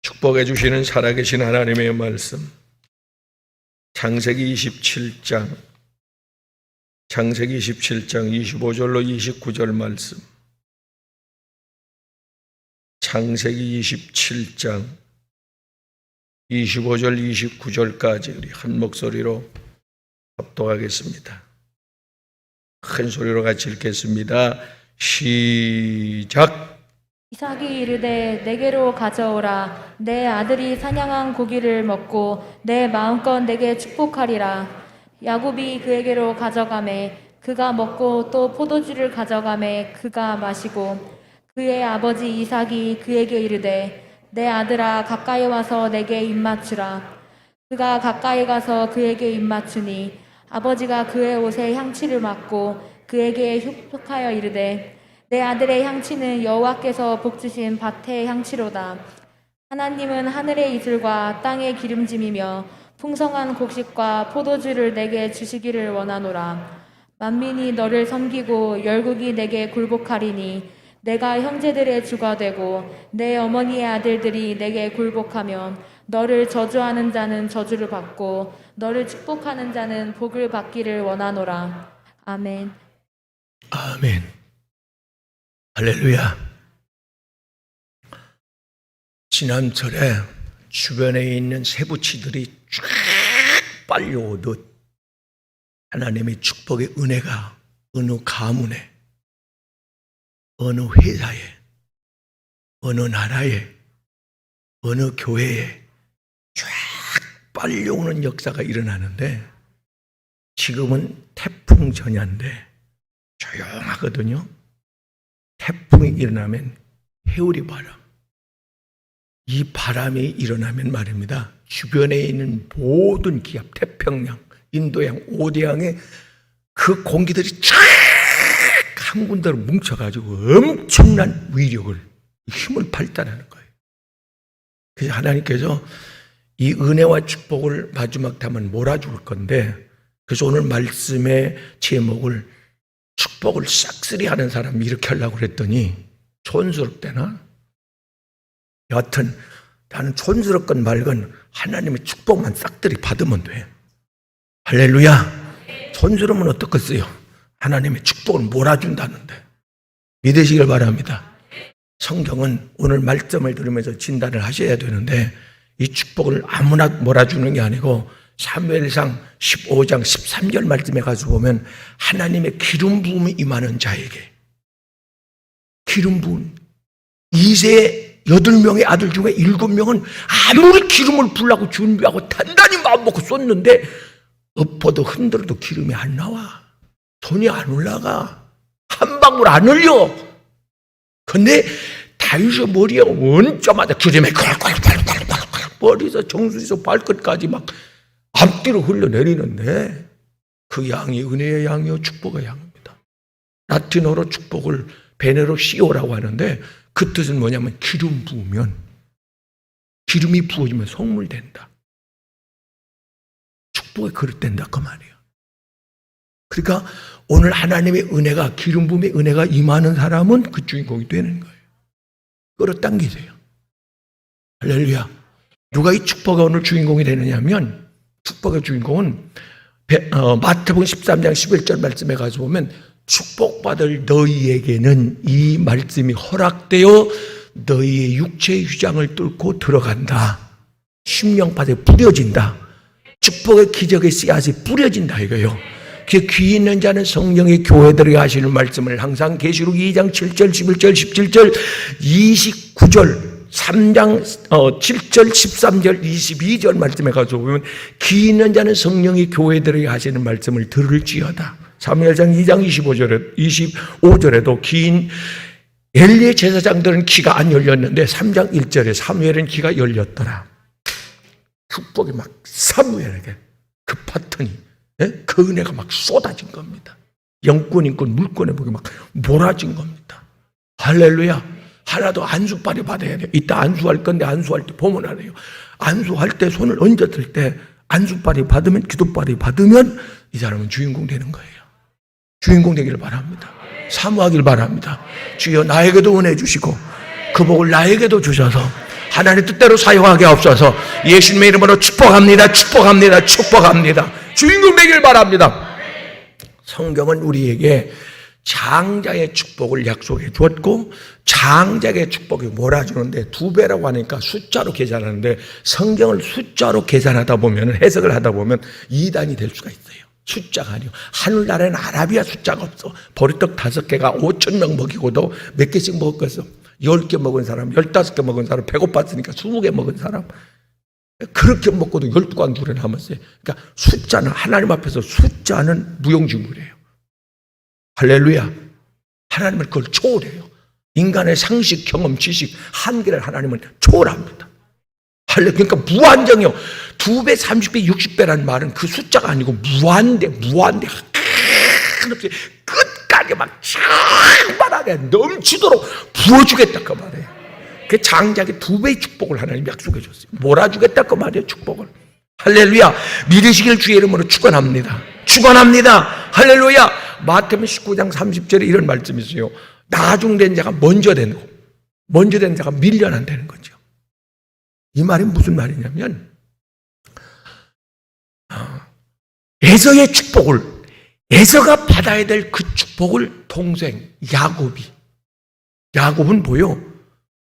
축복해 주시는 살아계신 하나님의 말씀, 창세기 27장 25절로 29절 말씀. 창세기 27장 25절 29절까지 우리 한 목소리로 합독하겠습니다. 큰 소리로 같이 읽겠습니다. 시작. 이삭이 이르되 내게로 가져오라. 내 아들이 사냥한 고기를 먹고 내 마음껏 내게 축복하리라. 야곱이 그에게로 가져가매 그가 먹고 또 포도주를 가져가매 그가 마시고, 그의 아버지 이삭이 그에게 이르되 내 아들아 가까이 와서 내게 입맞추라. 그가 가까이 가서 그에게 입맞추니 아버지가 그의 옷에 향취를 맡고 그에게 축복하여 이르되 내 아들의 향취는 여호와께서 복주신 밭의 향취로다. 하나님은 하늘의 이슬과 땅의 기름짐이며 풍성한 곡식과 포도주를 내게 주시기를 원하노라. 만민이 너를 섬기고 열국이 내게 굴복하리니 내가 형제들의 주가 되고 내 어머니의 아들들이 내게 굴복하며 너를 저주하는 자는 저주를 받고 너를 축복하는 자는 복을 받기를 원하노라. 아멘. 아멘. 할렐루야. 지난철에 주변에 있는 세부치들이 쫙 빨려오듯 하나님의 축복의 은혜가 어느 가문에, 어느 회사에, 어느 나라에, 어느 교회에 쫙 빨려오는 역사가 일어나는데, 지금은 태풍 전야인데 조용하거든요. 태풍이 일어나면 해오리 바람, 이 바람이 일어나면 말입니다, 주변에 있는 모든 기압, 태평양, 인도양, 오대양의 그 공기들이 쫙 한 군데로 뭉쳐가지고 엄청난 위력을, 힘을 발달하는 거예요. 그래서 하나님께서 이 은혜와 축복을 마지막 때면 몰아줄 건데, 그래서 오늘 말씀의 제목을 축복을 싹쓸이 하는 사람 이렇게 하려고 그랬더니 촌스럽대나? 여하튼 나는 촌스럽건 말건 하나님의 축복만 싹들이 받으면 돼. 할렐루야. 촌스러우면 어떻겠어요? 하나님의 축복을 몰아준다는데 믿으시길 바랍니다. 성경은 오늘 말씀을 들으면서 진단을 하셔야 되는데, 이 축복을 아무나 몰아주는 게 아니고 사무엘상 15장 13절 말씀에 가서 보면 하나님의 기름 부음이 임하는 자에게, 기름 부음, 이세 8명의 아들 중에 7명은 아무리 기름을 부으려고 준비하고 단단히 마음 먹고 쏟는데 엎어도 흔들어도 기름이 안 나와. 손이 안 올라가. 한 방울 안 흘려. 근데 다윗의 머리에 얹자마자 기름이 콸콸콸콸콸 머리에서 정수리에서 발끝까지 막 앞뒤로 흘러내리는데, 그 양이 은혜의 양이요 축복의 양입니다. 라틴어로 축복을 베네로 시오라고 하는데, 그 뜻은 뭐냐면 기름 부으면, 기름이 부어지면 성물된다, 축복의 그릇 된다 그 말이에요. 그러니까 오늘 하나님의 은혜가, 기름 부음의 은혜가 임하는 사람은 그 주인공이 되는 거예요. 끌어당기세요. 할렐루야. 누가 이 축복의 오늘 주인공이 되느냐면, 축복의 주인공은 마태복음 13장 11절 말씀에 가서 보면 축복받을 너희에게는 이 말씀이 허락되어 너희의 육체의 휘장을 뚫고 들어간다. 심령밭에 뿌려진다. 축복의 기적의 씨앗이 뿌려진다 이거예요. 그 귀 있는 자는 성령의 교회들에게 하시는 말씀을 항상 계시록 2장 7절 11절 17절 29절 3장 7절 13절 22절 말씀에 가서 보면 귀 있는 자는 성령의 교회들에게 하시는 말씀을 들을지어다. 사무엘상 2장 25절에도 긴 엘리의 제사장들은 귀가 안 열렸는데 3장 1절에 사무엘은 귀가 열렸더라. 축복이 막 사무엘에게 그 파트니, 그 은혜가 막 쏟아진 겁니다. 영권 물권의 복이 막 몰아진 겁니다. 할렐루야. 하나도 안수빨이 받아야 돼요. 이따 안수할 건데 안수할 때 보면 알아요. 안수할 때 손을 얹었을 때 안수빨이 받으면, 기도빨이 받으면 이 사람은 주인공 되는 거예요. 주인공 되기를 바랍니다. 사모하길 바랍니다. 주여 나에게도 은혜 주시고 그 복을 나에게도 주셔서 하나님 뜻대로 사용하게 없어서 예수님의 이름으로 축복합니다. 축복합니다. 축복합니다. 주인공 되길 바랍니다. 성경은 우리에게 장자의 축복을 약속해 주었고 장자의 축복이 몰아주는데 2배라고 하니까 숫자로 계산하는데 성경을 숫자로 계산하다 보면 해석을 하다 보면 이단이 될 수가 있어요. 숫자가 아니고 하늘나라에는 아라비아 숫자가 없어. 보리떡 5개가 5,000명 먹이고도 몇 개씩 먹었어. 10개 먹은 사람, 15개 먹은 사람, 배고팠으니까 20개 먹은 사람. 그렇게 먹고도 12관둘에 남았어요. 그러니까 숫자는 하나님 앞에서 숫자는 무용지물이에요. 할렐루야. 하나님은 그걸 초월해요. 인간의 상식, 경험, 지식, 한계를 하나님은 초월합니다. 할렐루야. 그러니까 무한정이요. 2배, 30배, 60배라는 말은 그 숫자가 아니고 무한대. 끝까지 막 충만하게 넘치도록 부어주겠다 그 말이에요. 그 장자에게 2배의 축복을 하나님 약속해 줬어요. 몰아주겠다 그 말이에요. 축복을. 할렐루야. 믿으시길 주의 이름으로 축원합니다. 축원합니다. 할렐루야. 마태복음 19장 30절에 이런 말씀이 있어요. 나중된 자가 먼저 되고 먼저 된 자가 밀려난 되는 거죠. 이 말이 무슨 말이냐면 에서의 축복을 에서가 받아야 될 그 축복을 동생 야곱은 뭐요?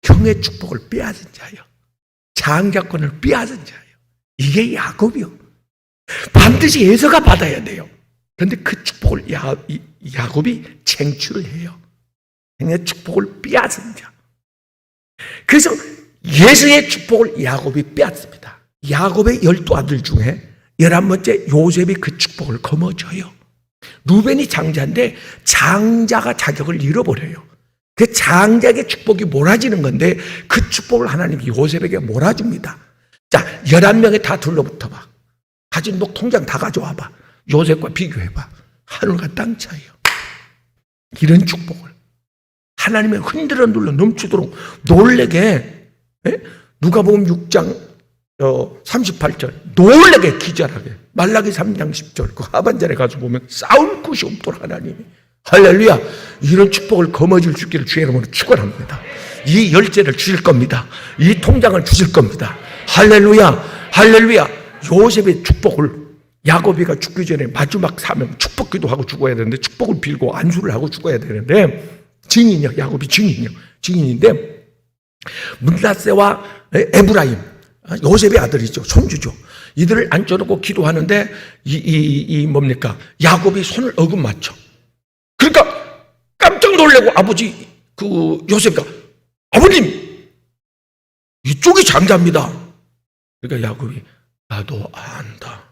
형의 축복을 빼앗은 자예요. 장자권을 빼앗은 자예요. 이게 야곱이요. 반드시 에서가 받아야 돼요. 그런데 그 축복을 야곱이 쟁취를 해요. 형의 축복을 빼앗은 자. 그래서 에서의 축복을 야곱이 빼앗습니다. 야곱의 12아들 중에 11번째 요셉이 그 축복을 거머쥐어요. 루벤이 장자인데 장자가 자격을 잃어버려요. 그 장자에게 축복이 몰아지는 건데 그 축복을 하나님이 요셉에게 몰아줍니다. 자, 11명에 다 둘러붙어 봐. 가진 목 통장 다 가져와 봐. 요셉과 비교해 봐. 하늘과 땅 차이요. 이런 축복을 하나님의 흔들어 눌러 넘치도록 놀래게, 누가복음 6장 38절 놀래게 기절하게, 말라기 3장 10절 그 하반절에 가서 보면 싸울 곳이 없도록 하나님이, 할렐루야, 이런 축복을 거머쥘 수 있기를 주의 이름으로 축원합니다. 이 열쇠를 주실 겁니다. 이 통장을 주실 겁니다. 할렐루야. 할렐루야. 요셉의 축복을 야곱이가 죽기 전에 마지막 사명 축복 기도하고 죽어야 되는데 축복을 빌고 안수를 하고 죽어야 되는데 증인이요. 야곱이 증인인데 문하세와 에브라임 요셉의 아들이죠. 손주죠. 이들을 앉혀놓고 기도하는데 뭡니까? 야곱이 손을 어금 맞춰. 그러니까 깜짝 놀래고 아버지 요셉이가 아버님 이쪽이 장자입니다. 그러니까 야곱이 나도 안다.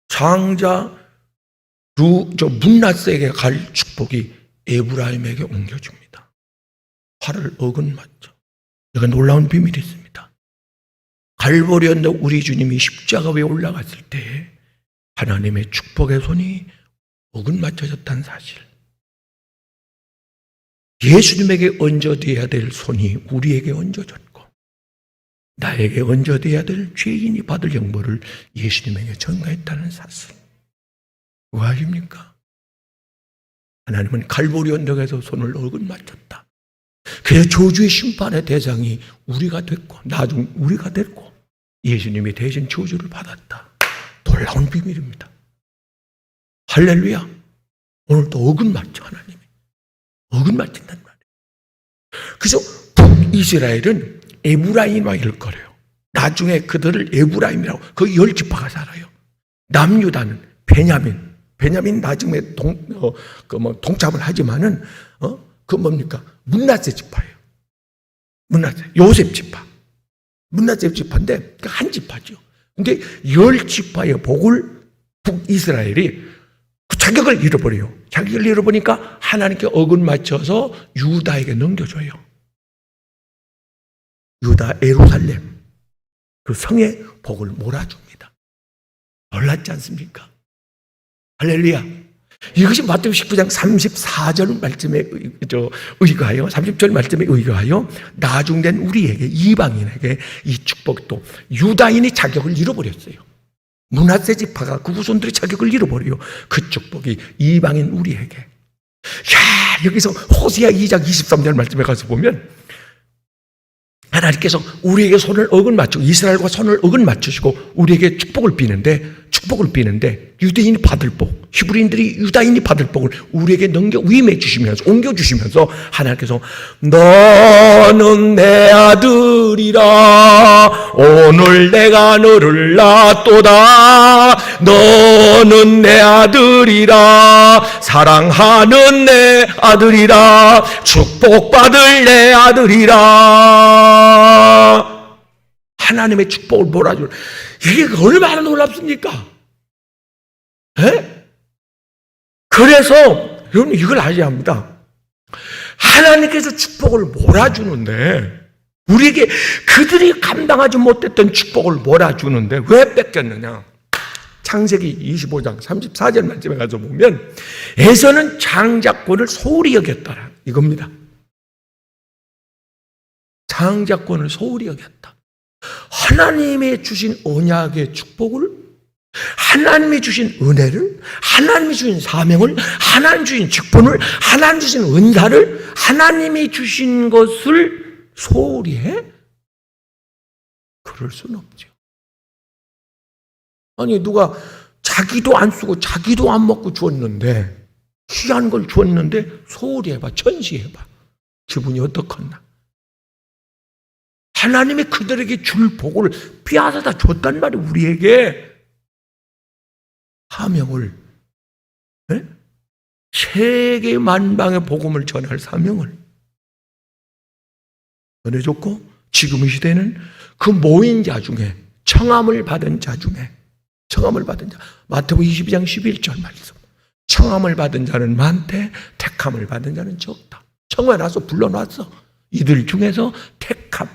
장자 문하세에게 갈 축복이 에브라임에게 옮겨줍니다. 팔을 어근 맞죠. 내가 놀라운 비밀이 있습니다. 갈보리 언덕 우리 주님이 십자가 위에 올라갔을 때 하나님의 축복의 손이 어근 맞춰졌다는 사실. 예수님에게 얹어져야 될 손이 우리에게 얹어졌고 나에게 얹어져야 될 죄인이 받을 형벌을 예수님에게 전가했다는 사실. 그거 아십니까? 하나님은 갈보리 언덕에서 손을 어근 맞췄다. 그래서 저주의 심판의 대상이 우리가 됐고 나중 우리가 됐고 예수님이 대신 저주를 받았다. 놀라운 비밀입니다. 할렐루야. 오늘도 어근 맞죠. 하나님이 어근 맞힌단 말이에요. 그래서 북이스라엘은 에브라임과 일거려요. 나중에 그들을 에브라임이라고 그 10지파가 살아요. 남유다는 베냐민 나중에 동참을 하지만은 그 뭡니까? 문하세 지파예요. 문하세 요셉 지파. 문하세 지파인데 한 지파죠. 근데 10지파의 복을 북이스라엘이 그 자격을 잃어버려요. 자격을 잃어버리니까 하나님께 어근 맞춰서 유다에게 넘겨줘요. 유다 예루살렘 그 성의 복을 몰아줍니다. 놀랐지 않습니까? 할렐루야. 이것이 마태복음 19장 34절 말씀에 의거하여 30절 말씀에 의거하여 나중된 우리에게 이방인에게 이 축복이 또 유다인이 자격을 잃어버렸어요. 문하세 지파가 그 후손들의 자격을 잃어버려요. 그 축복이 이방인 우리에게. 야, 여기서 호세아 2장 23절 말씀에 가서 보면 하나님께서 우리에게 손을 어긋 맞추고 이스라엘과 손을 어긋 맞추시고 우리에게 축복을 비는데 유대인이 받을 복, 히브리인들이 유다인이 받을 복을 우리에게 위임해 주시면서 옮겨 주시면서 하나님께서 너는 내 아들이라 오늘 내가 너를 낳았도다 너는 내 아들이라 사랑하는 내 아들이라 축복받을 내 아들이라. 하나님의 축복을 몰아주는 이게 얼마나 놀랍습니까? 에? 그래서 여러분 이걸 아셔야 합니다. 하나님께서 축복을 몰아주는데 우리에게 그들이 감당하지 못했던 축복을 몰아주는데 왜 뺏겼느냐? 창세기 25장 34절 말씀에 가서 보면 에서는 장자권을 소홀히 여겼더라 이겁니다. 장자권을 소홀히 여겼다. 하나님의 주신 언약의 축복을, 하나님이 주신 은혜를, 하나님이 주신 사명을, 하나님 주신 직분을, 하나님 주신 은사를, 하나님이 주신 것을 소홀히 해? 그럴 수는 없죠. 아니 누가 자기도 안 쓰고 자기도 안 먹고 주었는데 귀한 걸 주었는데 소홀히 해봐, 천시해봐. 기분이 어떻겠나? 하나님이 그들에게 줄 복을 빼앗아다 줬단 말이에요. 우리에게 사명을, 네? 세계 만방의 복음을 전할 사명을 전해줬고 지금 이 시대는 그 모인 자 중에 청함을 받은 자 중에 마태복음 22장 11절 말씀 청함을 받은 자는 많되 택함을 받은 자는 적다. 청해놔서 불러놨어. 이들 중에서 택함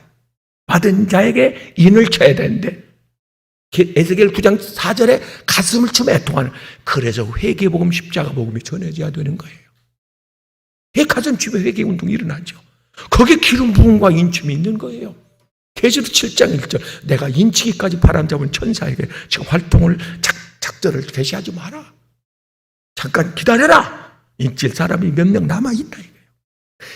받은 자에게 인을 쳐야 되는데 에스겔 9장 4절에 가슴을 치며 애통하는 그래서 회개복음 십자가복음이 전해져야 되는 거예요. 가슴 치며 회개운동이 일어나죠. 거기에 기름 부음과 인침이 있는 거예요. 계시록 7장 1절 내가 인치기까지 바람잡은 천사에게 지금 활동을 작전을 개시하지 마라. 잠깐 기다려라. 인칠 사람이 몇 명 남아있다.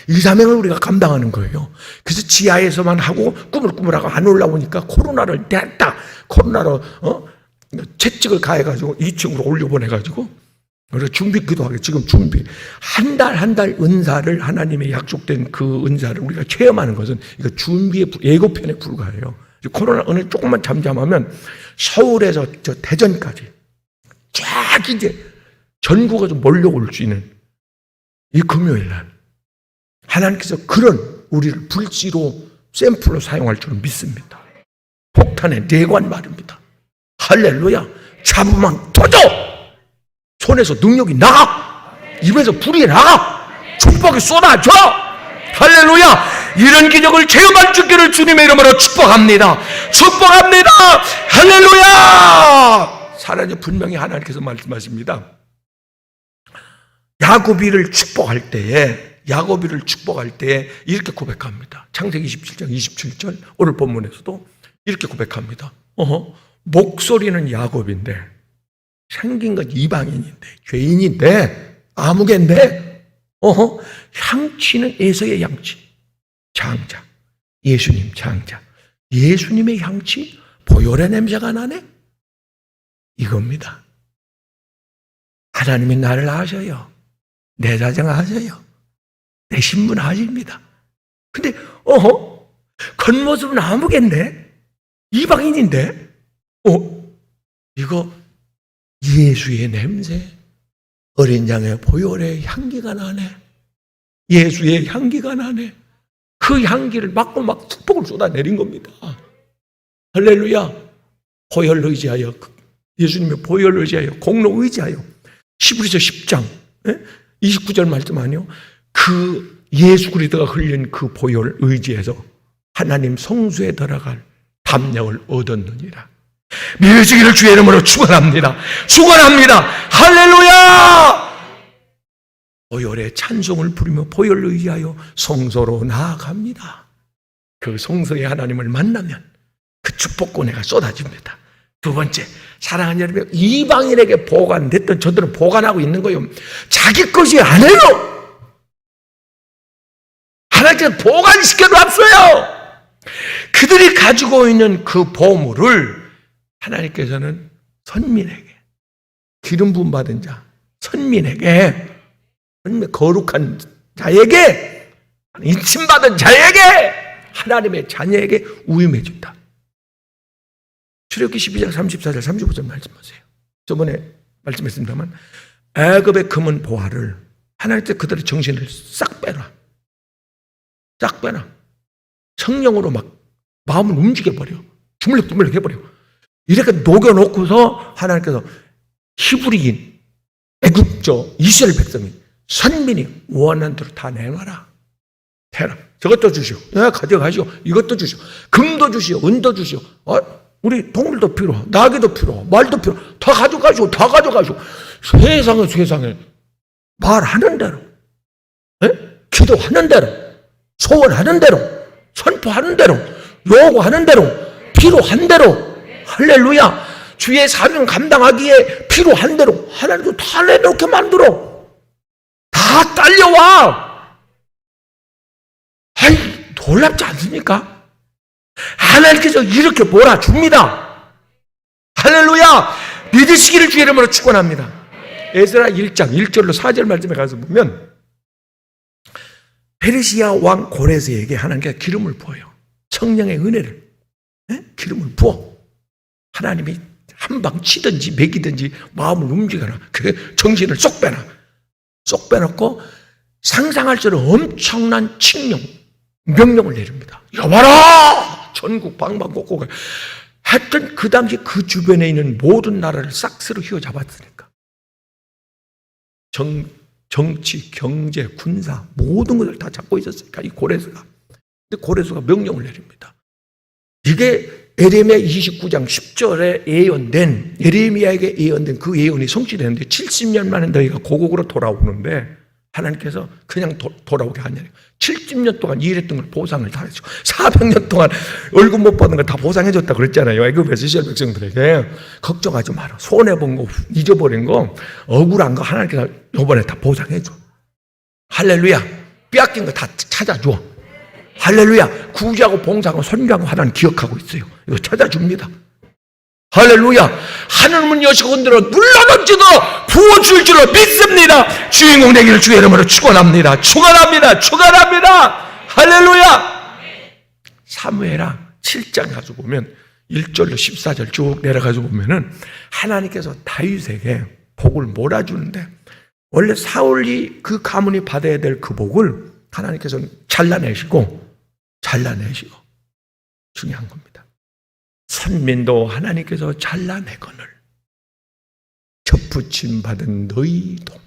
이 사명을 우리가 감당하는 거예요. 그래서 지하에서만 하고 꾸물꾸물하고 안 올라오니까 코로나를 냈다. 코로나로 채찍을 가해가지고 2층으로 올려보내가지고 그래서 준비 기도하게 지금 준비 한 달 은사를 하나님의 약속된 그 은사를 우리가 체험하는 것은 이거 준비의 예고편에 불과해요. 코로나 어느 조금만 잠잠하면 서울에서 저 대전까지 쫙 이제 전국에서 몰려올 수 있는 이 금요일 날 하나님께서 그런 우리를 불지로 샘플로 사용할 줄은 믿습니다. 폭탄의 내관 말입니다. 할렐루야. 잡으면 터져. 손에서 능력이 나가. 입에서 불이 나가. 축복이 쏟아져. 할렐루야. 이런 기적을 체험할 수 있기를 주님의 이름으로 축복합니다. 축복합니다. 할렐루야. 사랑이 분명히 하나님께서 말씀하십니다. 야고비를 축복할 때에 이렇게 고백합니다. 창세기 27장 27절 오늘 본문에서도 이렇게 고백합니다. 목소리는 야곱인데 생긴 건 이방인인데 죄인인데 아무개인데 향치는 에서의 향치 장자 예수님 장자 예수님의 향치 보혈의 냄새가 나네. 이겁니다. 하나님이 나를 아셔요. 내 자정 아셔요. 내 신분 아십니다. 근데 겉모습은 아무겠네. 이방인인데 이거 예수의 냄새 어린 양의 보혈의 향기가 나네. 예수의 향기가 나네. 그 향기를 맡고 막 축복을 쏟아내린 겁니다. 할렐루야. 보혈 의지하여 예수님의 보혈 의지하여 공로 의지하여 히브리서 10장 29절 말씀 아니요. 그 예수 그리스도가 흘린 그 보혈 의지해서 하나님 성수에 들어갈 담력을 얻었느니라. 믿으시기를 주의 이름으로 축원합니다. 축원합니다. 할렐루야. 보혈의 찬송을 부르며 보혈을 의지하여 성소로 나아갑니다. 그 성소의 하나님을 만나면 그 축복과 은혜가 쏟아집니다. 두 번째, 사랑하는 여러분, 이방인에게 보관됐던 저들은 보관하고 있는 거예요. 자기 것이 아니에요. 하나님께서 보관시켜 놨어요. 그들이 가지고 있는 그 보물을 하나님께서는 선민에게, 기름 부음 받은 자, 선민에게, 거룩한 자에게, 인침받은 자에게, 하나님의 자녀에게 우임해 준다. 출애굽기 12장 34절 35절 말씀하세요. 저번에 말씀했습니다만 애굽의 금은 보화를 하나님께 그들의 정신을 싹 빼라. 싹 빼라. 성령으로 막 마음을 움직여버려. 주물럭주물럭 해버려. 이렇게 녹여놓고서 하나님께서 히브리인, 애굽죠, 이스라엘 백성이, 선민이 원하는 대로 다 내놔라. 대라. 저것도 주시오. 가져가시오. 이것도 주시오. 금도 주시오. 은도 주시오. 우리 동물도 필요하, 나귀도 필요하, 말도 필요하. 다 가져가시오. 다 가져가시오. 세상에 말하는 대로, 기도하는 대로, 소원하는 대로, 선포하는 대로, 요구하는 대로, 필요한 대로, 할렐루야. 주의 사명 감당하기에 필요한 대로 하나님도 다 내놓게 만들어. 다 딸려와. 아이, 놀랍지 않습니까? 하나님께서 이렇게 몰아줍니다. 할렐루야. 믿으시기를 주의 이름으로 축원합니다. 에스라 1장 1절로 4절 말씀에 가서 보면 페르시아 왕 고레스에게 하나님께서 기름을 부어요. 성령의 은혜를, 기름을 부어. 하나님이 한방 치든지 먹이든지 마음을 움직여라. 그 정신을 쏙 빼라. 쏙 빼놓고 상상할 수 없는 엄청난 칙령, 명령을 내립니다. 여봐라! 전국 방방곡곡에. 하여튼 그 당시 그 주변에 있는 모든 나라를 싹스로 휘어잡았으니까. 정치, 경제, 군사 모든 것을 다 잡고 있었으니까 이 고레스가. 근데 고레스가 명령을 내립니다. 이게 예레미야 29장 10절에 예언된, 예레미야에게 예언된 그 예언이 성취되는데 70년 만에 너희가 고국으로 돌아오는데 하나님께서 그냥 돌아오게 하냐고. 70년 동안 일했던 걸 보상을 다 해주고 400년 동안 월급 못 받는 걸 다 보상해줬다 그랬잖아요. 애굽에서 이스라엘 백성들에게. 걱정하지 마라. 손해본 거, 잊어버린 거, 억울한 거 하나님께서 이번에 다 보상해줘. 할렐루야. 빼앗긴 거 다 찾아줘. 할렐루야. 구제하고 봉사하고 선교하고 하나님 기억하고 있어요. 이거 찾아줍니다. 할렐루야. 하늘문 여시고 흔들어 눌러던지도 부어줄 줄로 믿습니다. 주인공 되기를 주의 이름으로 축원합니다. 축원합니다. 할렐루야. 사무엘하 7장 가서 보면 1절로 14절 쭉 내려가서 보면은 하나님께서 다윗에게 복을 몰아주는데 원래 사울이 그 가문이 받아야 될 그 복을 하나님께서는 잘라내시고 중요한 겁니다. 선민도 하나님께서 잘라내거늘 접붙임 받은 너희도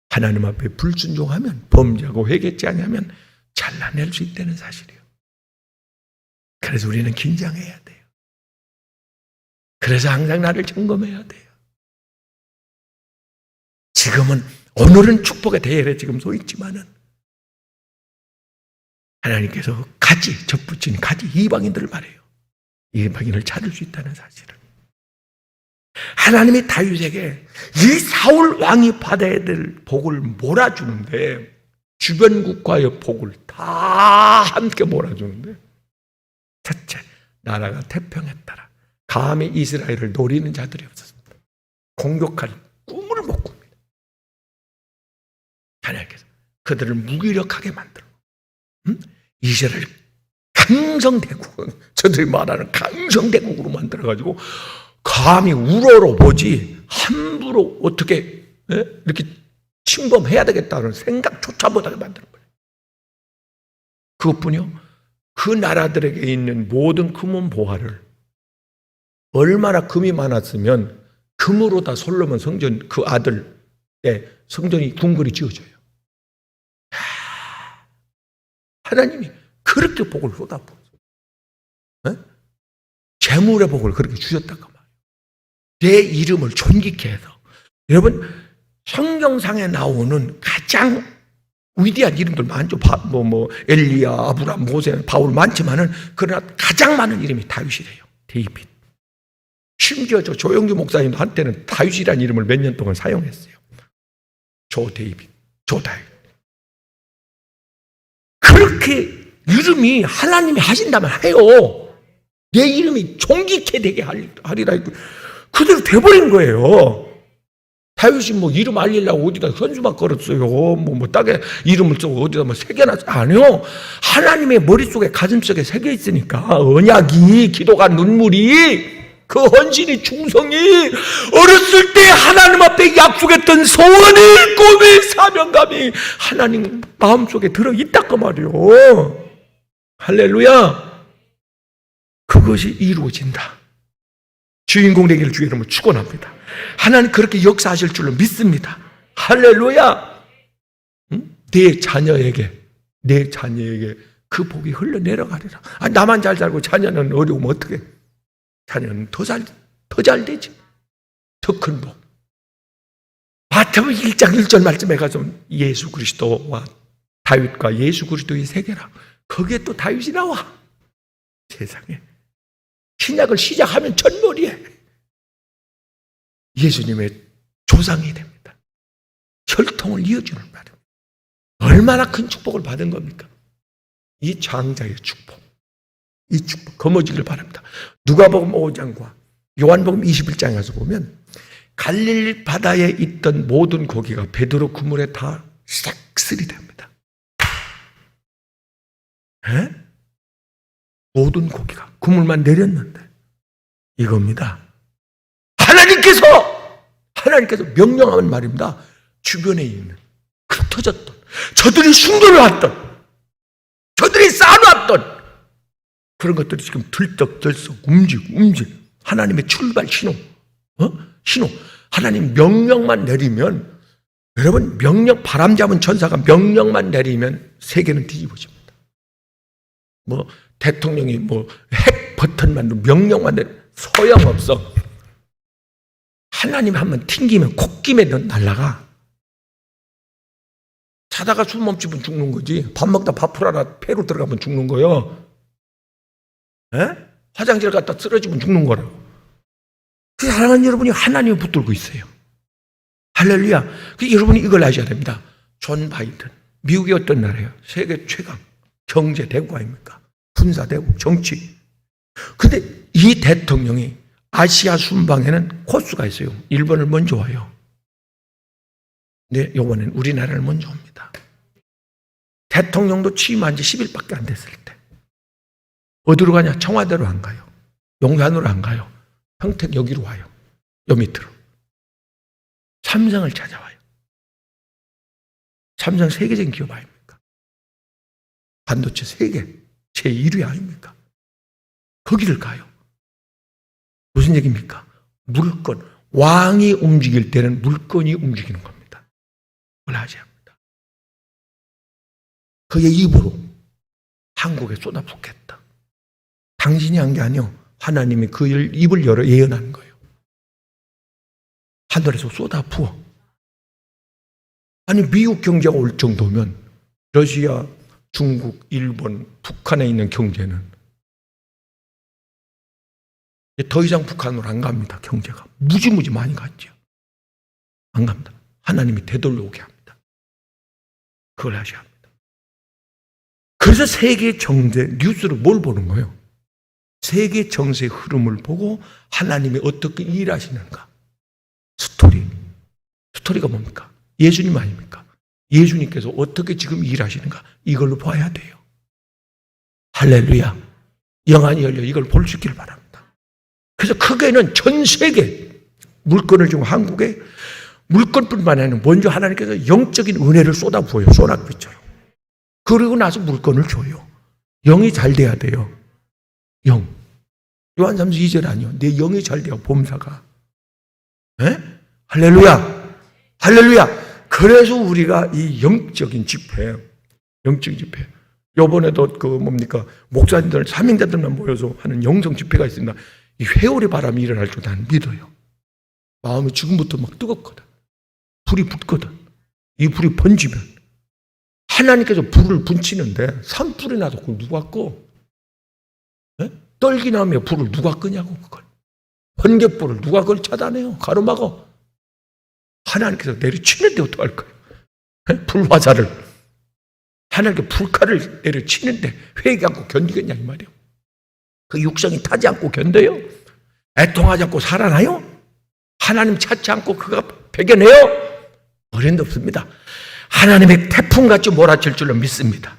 하나님 앞에 불순종하면, 범죄하고 회개치 아니하면 잘라낼 수 있다는 사실이에요. 그래서 우리는 긴장해야 돼요. 그래서 항상 나를 점검해야 돼요. 지금은 오늘은 축복의 대열에 지금 서 있지만은 하나님께서 가지, 접붙인 가지 이방인들을 말해요. 이방인을 찾을 수 있다는 사실을. 하나님이 다윗에게 이 사울 왕이 받아야 될 복을 몰아주는데, 주변 국가의 복을 다 함께 몰아주는데, 첫째, 나라가 태평했더라. 감히 이스라엘을 노리는 자들이 없었습니다. 공격할 꿈을 못 꿉니다. 하나님께서 그들을 무기력하게 만들고, 이스라엘 강성대국, 저들이 말하는 강성대국으로 만들어가지고 감히 우러러보지 함부로 어떻게 이렇게 침범해야 되겠다는 생각조차 못하게 만들어버려요. 그것뿐이요, 그 나라들에게 있는 모든 금은 보화를, 얼마나 금이 많았으면 금으로 다 솔로몬 성전 그 아들의 성전이 궁궐이 지어져요. 하나님이 그렇게 복을 쏟아부어서 재물의 복을 그렇게 주셨다고 말이에요. 내 이름을 존귀케 해서. 여러분, 성경상에 나오는 가장 위대한 이름들 많죠. 엘리야, 아브람, 모세, 바울 많지만은 그러나 가장 많은 이름이 다윗이래요. 데이빗. 심지어 저 조영규 목사님도 한때는 다윗이라는 이름을 몇 년 동안 사용했어요. 조 데이빗, 조 다윗. 그렇게 이름이 하나님이 하신다면 해요. 내 이름이 존귀케 되게 하리라. 그대로 돼버린 거예요. 다윗이 뭐 이름 알리려고 어디다 현수막 걸었어요. 뭐 땅에 이름을 쓰고 어디다 뭐 새겨놨어요. 아니요. 하나님의 머릿속에 가슴속에 새겨 있으니까 언약이, 기도가, 눈물이, 그 헌신이, 충성이, 어렸을 때 하나님 앞에 약속했던 소원이, 꿈이, 사명감이 하나님 마음속에 들어있다 그 말이요. 할렐루야. 그것이 이루어진다. 주인공 되기를 주의 이름으로 축원합니다. 하나님 그렇게 역사하실 줄로 믿습니다. 할렐루야. 내 자녀에게 그 복이 흘러내려가리라. 나만 잘 살고 자녀는 어려우면 어떻게? 자녀는 더 잘 되지. 더 큰 복. 마태복음 1장 1절 말씀에 가서 예수 그리스도와 다윗과 예수 그리스도의 세계라. 거기에 또 다윗이 나와. 세상에. 신약을 시작하면 첫머리에 예수님의 조상이 됩니다. 혈통을 이어주는 말입니다. 얼마나 큰 축복을 받은 겁니까? 이 장자의 축복. 이 축복 거머쥐기를 바랍니다. 누가복음 5장과 요한복음 21장에 가서 보면 갈릴리 바다에 있던 모든 고기가 베드로 그물에 다 싹쓸이 됩니다. 에? 모든 고기가 그물만 내렸는데 이겁니다. 하나님께서 명령하는 말입니다. 주변에 있는 흩어졌던 저들이 숨겨놓 왔던 저들이 쌓아놨던 그런 것들이 지금 들썩들썩 움직 하나님의 출발 신호. 신호. 하나님 명령만 내리면, 여러분 바람 잡은 천사가 명령만 내리면 세계는 뒤집어집니다. 뭐 대통령이 핵 버튼만 명령만 내리면 소용없어. 하나님 한번 튕기면 콧김에 날아가. 자다가 숨 멈추면 죽는 거지. 밥 먹다 밥 풀어라 폐로 들어가면 죽는 거요. 화장실 갔다 쓰러지면 죽는 거라고. 그 사랑하는 여러분이 하나님을 붙들고 있어요. 할렐루야. 여러분이 이걸 아셔야 됩니다. 존 바이든, 미국이 어떤 나라예요? 세계 최강 경제 대국 아닙니까? 군사 대국, 정치. 근데 이 대통령이 아시아 순방에는 코스가 있어요. 일본을 먼저 와요. 네, 이번엔 우리나라를 먼저 옵니다. 대통령도 취임한 지 10일밖에 안 됐을 때. 어디로 가냐? 청와대로 안 가요. 용산으로 안 가요. 평택 여기로 와요. 요 밑으로. 삼성을 찾아와요. 삼성 세계적인 기업 아닙니까? 반도체 세계 제1위 아닙니까? 거기를 가요. 무슨 얘기입니까? 물건, 왕이 움직일 때는 물건이 움직이는 겁니다. 그걸 하셔야 합니다. 그의 입으로 한국에 쏟아붓겠다. 당신이 한 게 아니요. 하나님이 그 입을 열어 예언한 거예요. 하늘에서 쏟아부어. 아니 미국 경제가 올 정도면 러시아, 중국, 일본, 북한에 있는 경제는 더 이상 북한으로 안 갑니다. 경제가 무지무지 많이 갔죠. 안 갑니다. 하나님이 되돌려오게 합니다. 그걸 하셔야 합니다. 그래서 세계 정세 뉴스를 뭘 보는 거예요? 세계 정세의 흐름을 보고 하나님이 어떻게 일하시는가. 스토리가 뭡니까? 예수님 아닙니까? 예수님께서 어떻게 지금 일하시는가. 이걸로 봐야 돼요. 할렐루야. 영안이 열려 이걸 볼 수 있기를 바랍니다. 그래서 크게는 전 세계 물건을 지금 한국에 물건뿐만 아니라 먼저 하나님께서 영적인 은혜를 쏟아부어요. 소낙비처럼. 그리고 나서 물건을 줘요. 영이 잘 돼야 돼요. 영. 요한 3서 2절 아니요. 내 영이 잘 돼요. 범사가. 할렐루야. 할렐루야. 그래서 우리가 이 영적인 집회. 요번에도 목사님들, 사명자들만 모여서 하는 영성 집회가 있습니다. 이 회오리 바람이 일어날 줄 나는 믿어요. 마음이 지금부터 막 뜨겁거든. 불이 붙거든. 이 불이 번지면 하나님께서 불을 붙이는데 산불이 나도 그걸 누가 꺼? 떨기 나면 불을 누가 끄냐고 그걸. 번개불을 누가 그걸 차단해요? 가로막어. 하나님께서 내리치는데 어떡할 거예요? 불화살을. 하나님께 불칼을 내려치는데 회개 않고 견디겠냐 이 말이에요. 그 육성이 타지 않고 견뎌요? 애통하지 않고 살아나요? 하나님 찾지 않고 그가 배겨내요? 어린데 없습니다. 하나님의 태풍같이 몰아칠 줄로 믿습니다.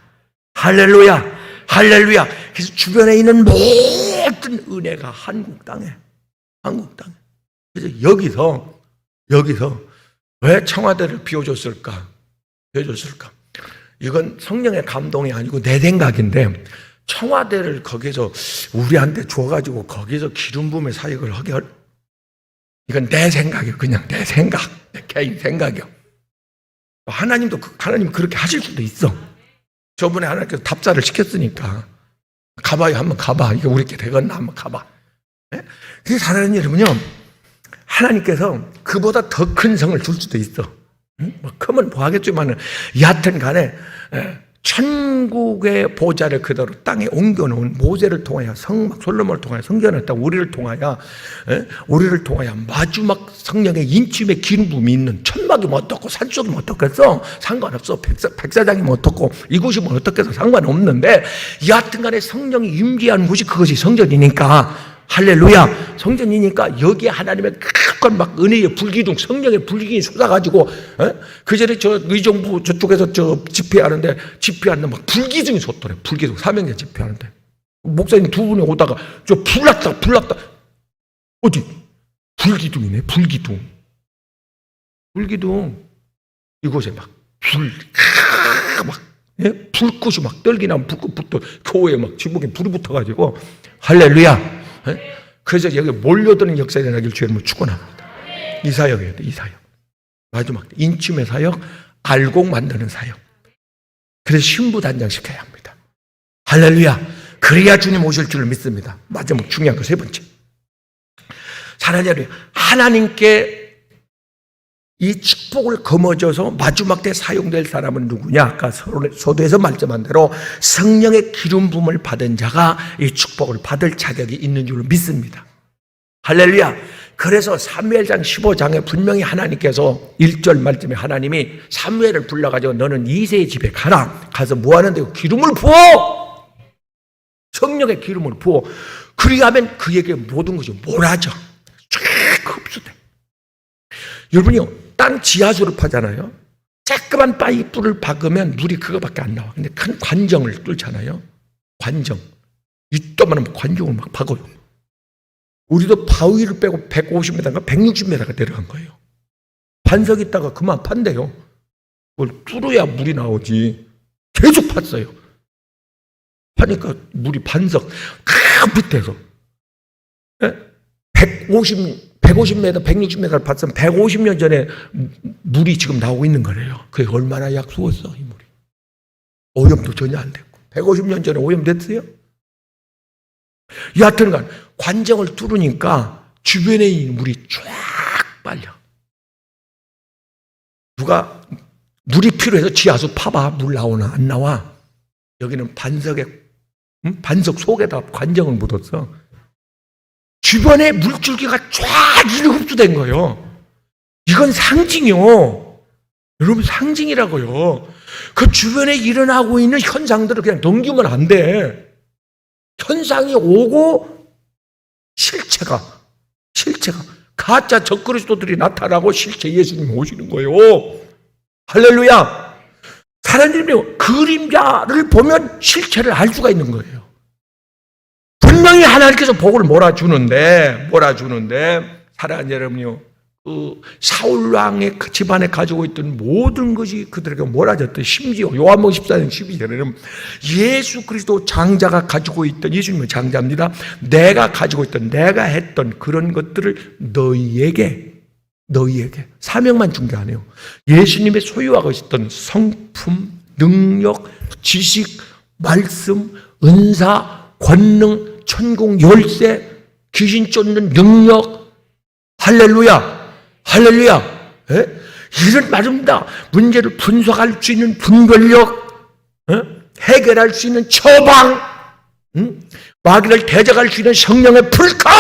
할렐루야, 할렐루야. 그래서 주변에 있는 모든 은혜가 한국 땅에. 그래서 여기서 왜 청와대를 비워줬을까? 이건 성령의 감동이 아니고 내 생각인데, 청와대를 거기서 우리한테 줘가지고 거기서 기름 부음의 사역을 하게 이건 내 생각이에요. 그냥 내 생각, 내 개인 생각이요. 하나님 그렇게 하실 수도 있어. 저번에 하나님께서 답사를 시켰으니까 가봐요. 한번 가봐. 이거 우리께 되겠나? 한번 가봐. 그게 사랑하는 여러분요, 하나님께서 그보다 더 큰 성을 줄 수도 있어. 뭐 크면 뭐 하겠지만은 여하튼 간에 천국의 보좌를 그대로 땅에 옮겨놓은 모세를 통하여 솔로몬을 통하여 성전했다. 우리를 통하여 마지막 성령의 인침의 기름 부음이 있는 천막이 뭐 어떻고 산소도 뭐 어떻겠어? 상관없어. 백사장이 뭐 어떻고 이곳이 뭐 어떻겠어? 상관없는데 여하튼 간에 성령이 임재하는 곳이 그것이 성전이니까, 할렐루야, 성전이니까 여기에 하나님의 큰 막 은혜의 불기둥, 성령의 불기둥이 쏟아가지고, 그 전에 저 의정부 저쪽에서 집회하는데 막 불기둥이 솟더래. 불기둥, 사명제 집회하는데 목사님 두 분이 오다가 저 불났다. 어디? 불기둥이네. 불기둥. 이곳에 막 불꽃이 막 떨기나 불꽃부터 교회에 막 지붕에 불이 붙어가지고, 할렐루야. 그래서 여기 몰려드는 역사가 일어나길 주님을 축원합니다. 이 사역이에요. 이 사역. 마지막 인침의 사역, 알곡 만드는 사역. 그래서 신부 단장시켜야 합니다. 할렐루야. 그래야 주님 오실 줄을 믿습니다. 마지막 중요한 거 세 번째. 사랑하는 여러분, 하나님께 이 축복을 거머쥐어서 마지막 때 사용될 사람은 누구냐? 아까 서두에서 말씀한 대로 성령의 기름 부음을 받은 자가 이 축복을 받을 자격이 있는 줄 믿습니다. 할렐루야. 그래서 사무엘상 15장에 분명히 하나님께서 1절 말씀에 하나님이 사무엘을 불러가지고 너는 이새의 집에 가서 뭐 하는데? 기름을 부어! 성령의 기름을 부어. 그리하면 그에게 모든 것이 몰아져. 쫙 흡수돼. 여러분이요, 땅 지하수를 파잖아요. 조그만 파이프를 박으면 물이 그거밖에 안 나와. 근데 큰 관정을 뚫잖아요. 관정. 이따만한 관정을 막 박아요. 우리도 바위를 빼고 150m인가 160m가 내려간 거예요. 반석 있다가 그만 판대요. 그걸 뚫어야 물이 나오지. 계속 팠어요. 파니까 물이 반석 그 밑에서 150m, 160m를 봤으면 150년 전에 물이 지금 나오고 있는 거래요. 그게 얼마나 약수었어, 이 물이. 오염도 전혀 안 됐고. 150년 전에 오염됐어요? 여하튼간 관정을 뚫으니까 주변에 있는 물이 쫙 빨려. 누가 물이 필요해서 지하수 파봐. 물 나오나 안 나와? 여기는 반석 속에다 관정을 묻었어. 주변에 물줄기가 쫙 흡수된 거예요. 이건 상징이요. 여러분, 상징이라고요. 그 주변에 일어나고 있는 현상들을 그냥 넘기면 안 돼. 현상이 오고 실체가 가짜 적그리스도들이 나타나고 실체 예수님이 오시는 거예요. 할렐루야. 사람들이 그림자를 보면 실체를 알 수가 있는 거예요. 분명히 하나님께서 복을 몰아주는데 사랑하는 여러분이요, 그 사울왕의 그 집안에 가지고 있던 모든 것이 그들에게 몰아졌던, 심지어 요한복음 14장 12절에는 예수 그리스도 장자가 가지고 있던, 예수님은 장자입니다. 내가 가지고 있던, 내가 했던 그런 것들을 너희에게 사명만 준 게 아니에요. 예수님의 소유하고 있었던 성품, 능력, 지식, 말씀, 은사, 권능, 천국 열쇠, 귀신 쫓는 능력, 할렐루야. 이런 말입니다. 문제를 분석할 수 있는 분별력, 해결할 수 있는 처방, 마귀를 대적할 수 있는 성령의 불칼,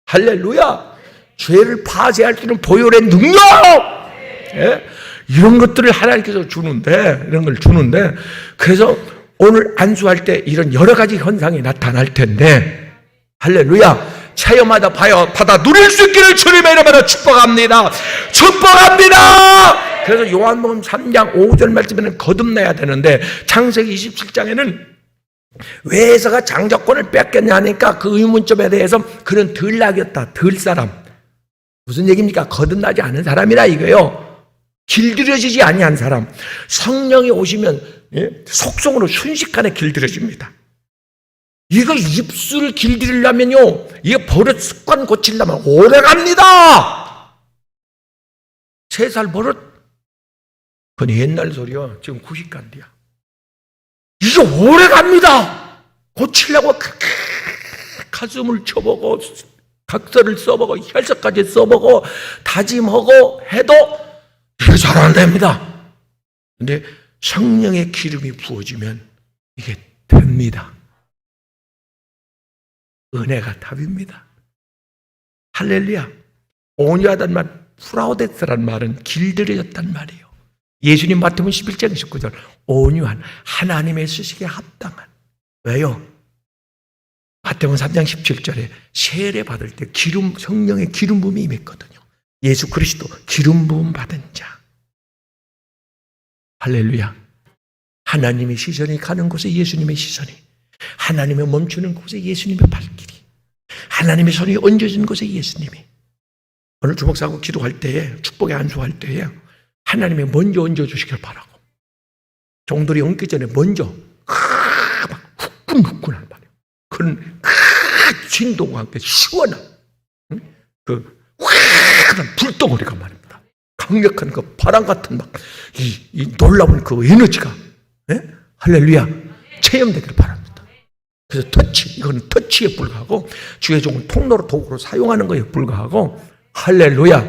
할렐루야. 죄를 파쇄할 수 있는 보혈의 능력, 이런 것들을 하나님께서 주는데, 이런 걸 주는데, 그래서 오늘 안수할 때 이런 여러 가지 현상이 나타날 텐데, 할렐루야. 체험하다 받아 누릴 수 있기를 주님의 이름으로 축복합니다. 축복합니다. 그래서 요한복음 3장 5절 말씀에는 거듭나야 되는데, 창세기 27장에는 왜 에서가 장자권을 뺏겼냐 하니까 그 의문점에 대해서 그는 덜 낙이었다. 덜 사람. 무슨 얘기입니까? 거듭나지 않은 사람이라 이거예요. 길들여지지 아니한 사람. 성령이 오시면 속성으로 순식간에 길들여집니다. 이거 입술을 길들이려면요, 이게 버릇 습관 고치려면 오래 갑니다. 3살 버릇? 그건 옛날 소리야. 지금 90간디야. 이게 오래 갑니다. 고치려고 가슴을 쳐보고, 각서를 써보고, 혈서까지 써보고, 다짐하고 해도 이게 잘 안 됩니다. 근데 성령의 기름이 부어지면 이게 됩니다. 은혜가 답입니다. 할렐루야. 온유하단 말, 프라우데스란 말은 길들여졌단 말이에요. 예수님 마태복음 11장 19절, 온유한 하나님의 쓰시기에 합당한. 왜요? 마태복음 3장 17절에 세례 받을 때 성령의 기름 부음이 임했거든요. 예수 그리스도 기름 부음 받은 자. 할렐루야. 하나님의 시선이 가는 곳에 예수님의 시선이, 하나님의 멈추는 곳에 예수님의 발길이, 하나님의 손이 얹어진 곳에 예수님이. 오늘 주목사고 기도할 때에, 축복의 안수할 때에 하나님이 먼저 얹어주시길 바라고, 종들이 얹기 전에 먼저 막 후끈후끈한 말이에요. 그런 진동과 함께 시원한 그 화끈한 불덩어리가 말입니다. 강력한 그 바람 같은 막 이 놀라운 그 에너지가, 할렐루야, 체험되길 바랍니다. 그래서 이거는 터치에 불과하고, 주의 종은 통로로 도구로 사용하는 것에 불과하고, 할렐루야,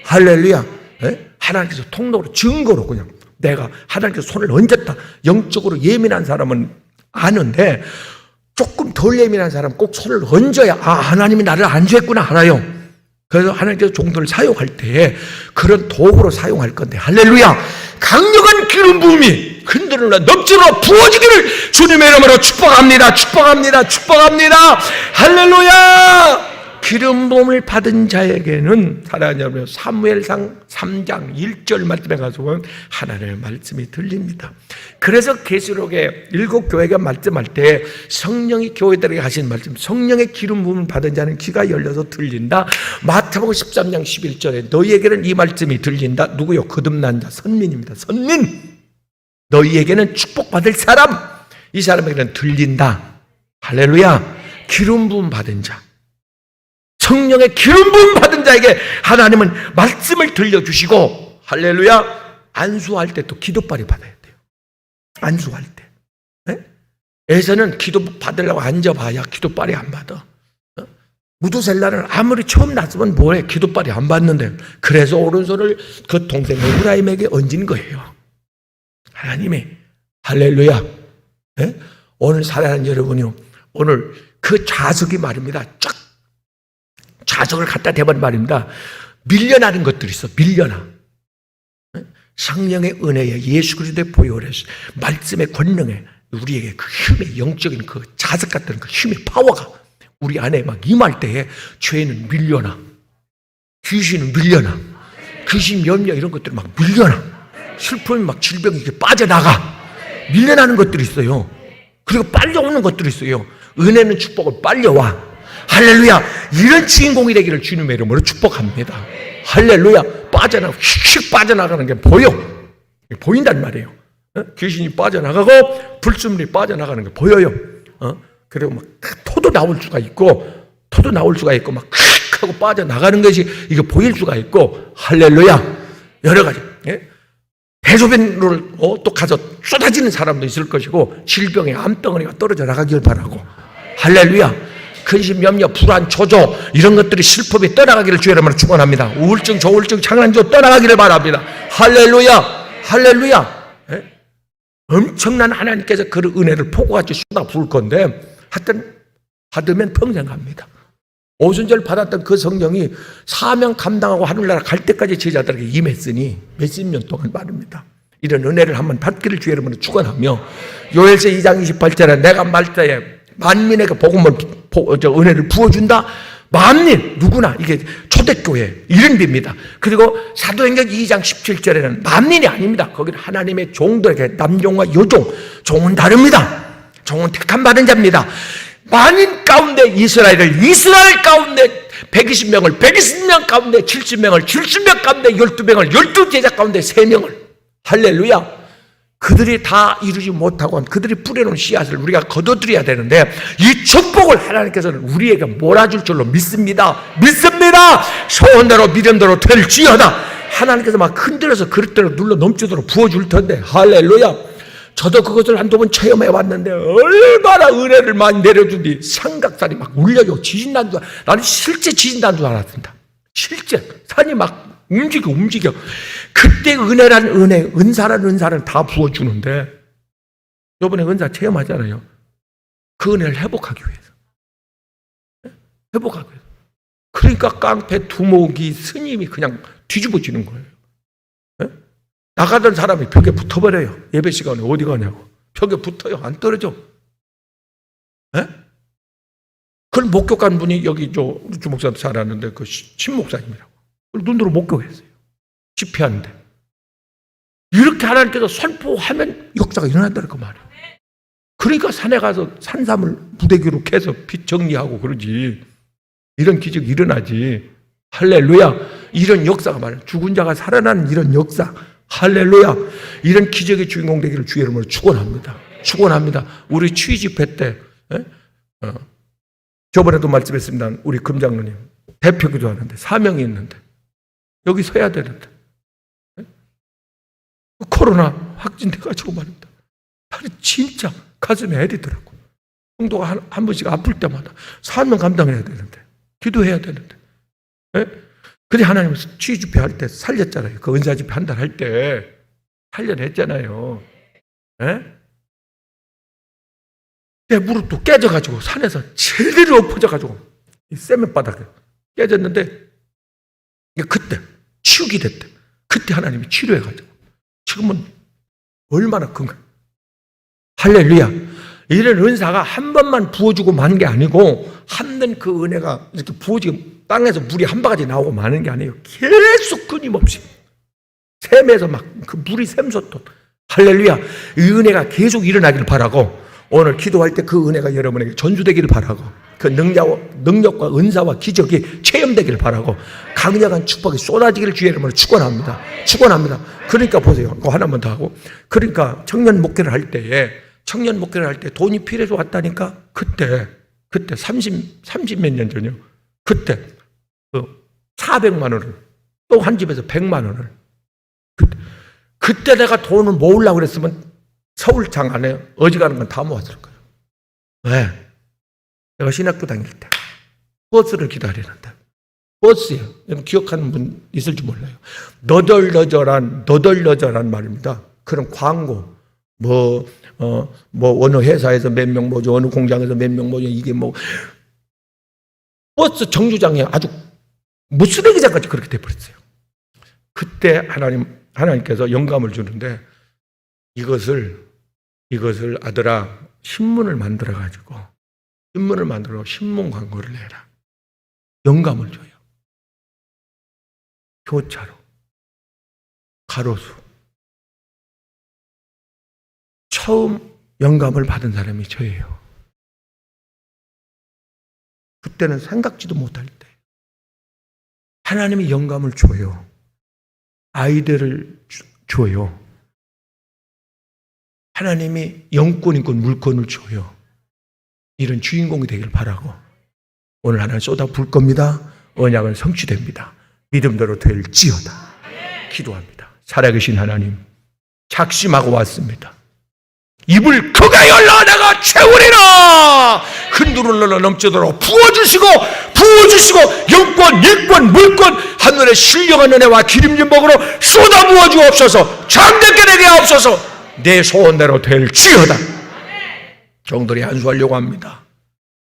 할렐루야, 하나님께서 통로로 증거로 그냥 내가 하나님께서 손을 얹었다. 영적으로 예민한 사람은 아는데, 조금 덜 예민한 사람은 꼭 손을 얹어야 하나님이 나를 안수했구나 알아요. 그래서 하나님께서 종들을 사용할 때에 그런 도구로 사용할 건데, 할렐루야, 강력한 기름 부음이 흔들어 넘치도록 부어지기를 주님의 이름으로 축복합니다. 축복합니다. 축복합니다. 할렐루야. 기름 부음을 받은 자에게는 사랑하는 여러분, 사무엘상 3장 1절 말씀에 가서 하나님의 말씀이 들립니다. 그래서 계시록에 7교회가 말씀할 때 성령이 교회들에게 하신 말씀, 성령의 기름 부음을 받은 자는 귀가 열려서 들린다. 마태복음 13장 11절에 너희에게는 이 말씀이 들린다. 누구요? 거듭난 자, 선민입니다. 선민. 너희에게는 축복받을 사람, 이 사람에게는 들린다. 할렐루야. 기름 부음 받은 자, 성령의 기름 부음 받은 자에게 하나님은 말씀을 들려주시고, 할렐루야, 안수할 때 또 기도빨이 받아야 돼요. 안수할 때. 에서는 기도 받으려고 앉아봐야 기도빨이 안 받아. 무두셀라는 아무리 처음 났으면 뭐해, 기도빨이 안 받는데, 그래서 오른손을 그 동생 에브라임에게 얹은 거예요. 하나님이, 할렐루야, 오늘 사랑하는 여러분이요, 오늘 그 좌석이 말입니다. 쫙 좌석을 갖다 대본 말입니다. 밀려나는 것들이 있어. 밀려나. 성령의 은혜에, 예수 그리스도의 보혈에, 말씀의 권능에, 우리에게 그 힘의, 영적인 그 자석 같은 그 힘의 파워가 우리 안에 막 임할 때에 죄는 밀려나. 귀신은 밀려나. 귀신, 염려 이런 것들이 막 밀려나. 슬픔이 막 질병이 이렇게 빠져나가. 밀려나는 것들이 있어요. 그리고 빨려오는 것들이 있어요. 은혜는 축복을 빨려와. 할렐루야. 이런 주인공이 되기를 주님의 이름으로 축복합니다. 할렐루야. 휙 빠져나가는 게 보여. 보인단 말이에요. 귀신이 빠져나가고 불순물이 빠져나가는 게 보여요. 그리고 막 토도 나올 수가 있고 막 휙 하고 빠져나가는 것이 이게 보일 수가 있고, 할렐루야. 여러 가지. 대소변을 또 가서 쏟아지는 사람도 있을 것이고, 질병의 암덩어리가 떨어져 나가길 바라고, 할렐루야. 근심, 염려, 불안, 초조 이런 것들이, 슬픔이 떠나가기를 주의 이름으로 축원합니다. 우울증, 조울증, 장난조 떠나가기를 바랍니다. 할렐루야. 할렐루야. 엄청난 하나님께서 그 은혜를 폭우같이 쏟아 부을 건데, 하여튼 받으면 평생 갑니다. 오순절 받았던 그 성령이 사명 감당하고 하늘나라 갈 때까지 제자들에게 임했으니 몇십 년 동안 말입니다. 이런 은혜를 한번 받기를 주의 이름으로 축원하며 요엘서 2장 28절에 내가 말자에 만민에게 복음을 은혜를 부어준다. 만민 누구나 이게 초대교회 이른비입니다. 그리고 사도행전 2장 17절에는 만민이 아닙니다. 거기는 하나님의 종들에게 남종과 여종, 종은 다릅니다. 종은 택함 받은 자입니다. 만인 가운데 이스라엘 가운데 120명을 120명 가운데 70명을 70명 가운데 12명을 12제자 가운데 3명을 할렐루야. 그들이 다 이루지 못하고 그들이 뿌려놓은 씨앗을 우리가 거둬들여야 되는데 이 축복을 하나님께서는 우리에게 몰아줄 줄로 믿습니다. 소원대로 믿음대로 될지어다. 하나님께서 막 흔들어서 그릇대로 눌러 넘치도록 부어줄 텐데 할렐루야. 저도 그것을 한두 번 체험해 왔는데 얼마나 은혜를 많이 내려주니 삼각산이 막 울려요. 지진 난 줄 나는 실제 지진 난 줄 알았습니다. 실제 산이 막 움직여. 그때 은혜란 은혜, 은사란 은사를 다 부어주는데 이번에 은사 체험하잖아요. 그 은혜를 회복하기 위해서. 그러니까 깡패, 두목이, 스님이 그냥 뒤집어지는 거예요. 나가던 사람이 벽에 붙어버려요. 예배 시간에 어디 가냐고. 벽에 붙어요. 안 떨어져. 그걸 목격한 분이 여기 우리 주목사도 잘 아는데 그 신목사님이라고. 눈으로 목격했어요. 집회하는데. 이렇게 하나님께서 선포하면 역사가 일어난다는 그 말이에요. 그러니까 산에 가서 산삼을 부대기로 캐서 빛 정리하고 그러지. 이런 기적이 일어나지. 할렐루야. 이런 역사가 말이에요. 죽은 자가 살아나는 이런 역사. 할렐루야. 이런 기적의 주인공 되기를 주의 이름으로 축원합니다. 우리 추위 집회 때 저번에도 말씀했습니다. 우리 금장로님 대표 기도하는데 사명이 있는데 여기 서야 되는데 코로나 확진돼가지고 말입니다. 다리 진짜 가슴에 애리더라고. 성도가 한 번씩 아플 때마다 사명 감당해야 되는데 기도해야 되는데 근데 하나님은 추위 집회 할 때 살렸잖아요. 그 은사 집회 한 달 할 때 살려냈잖아요. 내 무릎도 깨져가지고 산에서 제대로 엎어져가지고 이 세면바닥에 깨졌는데 그때 치유기 됐대. 그때 하나님이 치료해가지고 지금은 얼마나 건강. 할렐루야. 이런 은사가 한 번만 부어주고 마는 게 아니고 한번 그 은혜가 이렇게 부어지고 땅에서 물이 한 바가지 나오고 마는 게 아니에요. 계속 끊임없이 샘에서 막 그 물이 샘솟던 할렐루야. 이 은혜가 계속 일어나기를 바라고 오늘 기도할 때 그 은혜가 여러분에게 전수되기를 바라고 그 능력과 은사와 기적이 체험되기를 바라고 강력한 축복이 쏟아지기를 주의 이름으로 축원합니다. 그러니까 보세요. 그거 하나만 더 하고 그러니까 청년 목회를 할 때 돈이 필요해서 왔다니까 그때 30 몇 년 전이요. 그때 400만 원을 또 한 집에서 100만 원을 그때 내가 돈을 모으려고 그랬으면 서울 장안에 어지간한 건 다 모았을 거예요. 왜? 내가 신학교 다닐 때 버스를 기다리는데 버스예요. 기억하는 분 있을지 몰라요. 너덜너덜한 말입니다. 그런 광고 어느 회사에서 몇 명 모죠, 어느 공장에서 몇 명 모죠. 이게 버스 정류장에 아주 무쓰레기장까지 그렇게 돼버렸어요. 그때 하나님께서 영감을 주는데 이것을 아들아 신문을 만들어가지고 신문 광고를 내라. 영감을 줘요. 교차로, 가로수. 처음 영감을 받은 사람이 저예요. 그때는 생각지도 못할 때 하나님이 영감을 줘요. 아이들을 줘요. 하나님이 영권 있고 물권을 줘요. 이런 주인공이 되길 바라고 오늘 하나님 쏟아 부을 겁니다. 언약은 성취됩니다. 믿음대로 될지어다. 기도합니다. 살아계신 하나님 작심하고 왔습니다. 입을 크게 열라 내가 채우리라. 흔들어 넘치도록 부어주시고 영권, 일권, 물권 하늘의 신령한 은혜와 기름진 복으로 쏟아 부어 주옵소서. 잠잠게 되게 하옵소서. 내 소원대로 될지어다. 정들이 안수하려고 합니다.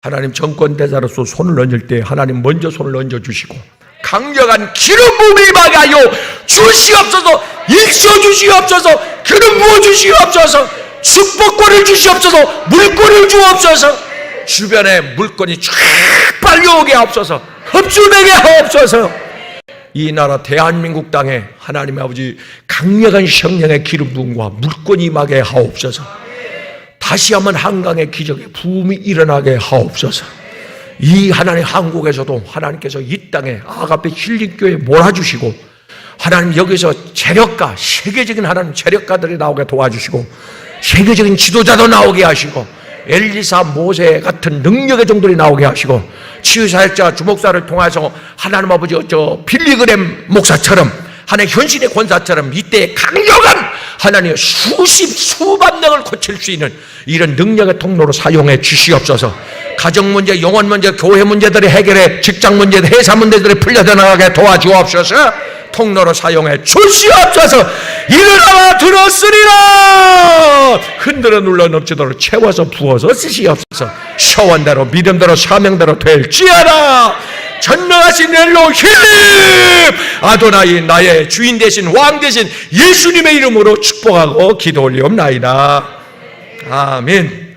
하나님 정권대사로서 손을 얹을 때 하나님 먼저 손을 얹어주시고 강력한 기름 부음이 임하게 하여 주시옵소서. 일시어 주시옵소서. 기름 부어 주시옵소서. 축복권을 주시옵소서. 물권을 주옵소서. 주변에 물건이 쫙 빨려오게 하옵소서. 흡수되게 하옵소서. 이 나라 대한민국 땅에 하나님의 아버지 강력한 성령의 기름 부음과 물권이 임하게 하옵소서. 다시 한번 한강의 기적의 부음이 일어나게 하옵소서. 이 하나님 한국에서도 하나님께서 이 땅에 아가페 힐링교회 몰아주시고 하나님 여기서 재력가, 세계적인 하나님 재력가들이 나오게 도와주시고 세계적인 지도자도 나오게 하시고 엘리사, 모세 같은 능력의 종들이 나오게 하시고 치유사역자, 주목사를 통해서 하나님 아버지 빌리그램 목사처럼 하나님 현신의 권사처럼 이때 강력한 하나님의 수만 명을 고칠 수 있는 이런 능력의 통로로 사용해 주시옵소서. 가정 문제, 영혼 문제, 교회 문제들을 해결해 직장 문제, 회사 문제들이 풀려져 나가게 도와주옵소서. 통로로 사용해 주시옵소서. 일어나라 들었으리라. 흔들어 눌러 넘치도록 채워서 부어서 쓰시옵소서. 서원대로 믿음대로 사명대로 될지어다. 전능하신 엘로힘 아도나이 나의 주인 되신 왕 되신 예수님의 이름으로 축복하고 기도 올리옵나이다. 아멘.